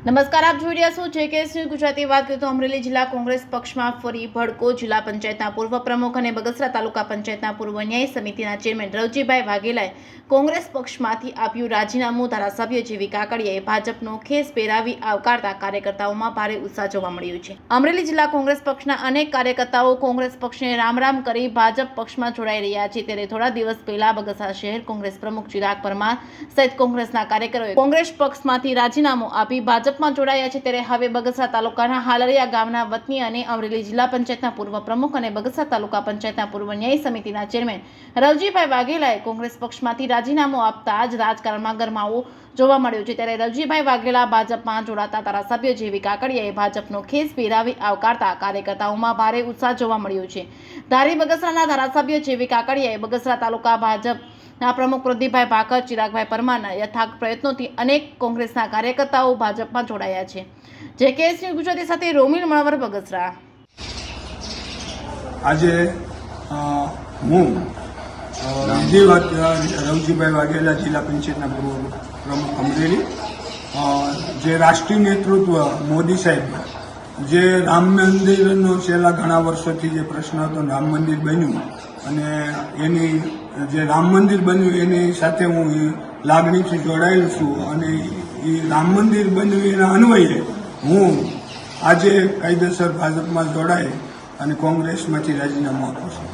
નમસ્કાર, આપ જોઈ રહ્યા છો JKS ન્યૂઝ ગુજરાતી। વાત કરીએ તો અમરેલી જિલ્લા કોંગ્રેસ પક્ષમાં ફરી ભડકો। જિલ્લા પંચાયતના પૂર્વ પ્રમુખ અને બગસરા તાલુકા પંચાયતના પૂર્વ ન્યાય સમિતિના ચેરમેન રવજીભાઈ વાઘેલાએ કોંગ્રેસ પક્ષમાંથી આપ્યું રાજીનામું। ધારાસભ્ય જેવી કાકડિયાએ ભાજપનો ખેસ પહેરાવી આવકારતા કાર્યકર્તાઓમાં ભારે ઉત્સાહ જોવા મળ્યો છે। અમરેલી જિલ્લા કોંગ્રેસ પક્ષના અનેક કાર્યકર્તાઓ કોંગ્રેસ પક્ષને રામ કરી ભાજપ પક્ષમાં જોડાઈ રહ્યા છે। ત્યારે થોડા દિવસ પહેલા બગસરા શહેર કોંગ્રેસ પ્રમુખ ચિરાગ પરમાર સહિત કોંગ્રેસના કાર્યકરોએ કોંગ્રેસ પક્ષમાંથી રાજીનામું આપી ભાજપમાં જોડાયા છે। ત્યારે હવે બગસરા તાલુકાના હાલરિયા ગામના વતની અને અમરેલી જિલ્લા પંચાયતના પૂર્વ પ્રમુખ અને બગસરા તાલુકા પંચાયતના પૂર્વ ન્યાય સમિતિના ચેરમેન રવજીભાઈ વાઘેલાએ કોંગ્રેસ પક્ષમાંથી રાજીનામું આપતા જ રાજકારણમાં ગરમાવો જોવા મળ્યો છે। ત્યારે રવજીભાઈ વાઘેલા ભાજપમાં જોડાતા ધારાસભ્ય જેવી કાકડિયાએ ભાજપનો ખેસ પહેરાવી આવકારતા કાર્યકર્તાઓમાં ભારે ઉત્સાહ જોવા મળ્યો છે। ધારી બગસરાના ધારાસભ્ય જેવી કાકડિયાએ બગસરા તાલુકા ભાજપના પ્રમુખ પ્રદીપભાઈ ભાકર, ચિરાગભાઈ પરમારના યથાર્થ પ્રયત્નોથી અનેક કોંગ્રેસના કાર્યકર્તાઓ ભાજપમાં જોડાયા છે। JKS ન્યૂઝ ગુજરાતી સાથે રોમિલ મણવર, બગસરા। આજે હું રવજીભાઈ વાઘેલા, જિલ્લા પંચાયતના પૂર્વ પ્રમુખ અમરેલી, જે રાષ્ટ્રીય નેતૃત્વ મોદી સાહેબ જે રામ મંદિરનો છેલ્લા ઘણા વર્ષોથી જે પ્રશ્ન હતો, રામ મંદિર બન્યું અને એની જે રામ મંદિર બન્યું એની સાથે હું લાગણીથી જોડાયેલ છું અને એ રામ મંદિર બન્યું એના અન્વયે હું આજે કાયદેસર ભાજપમાં જોડાઈ અને કોંગ્રેસમાંથી રાજીનામું આપું છું।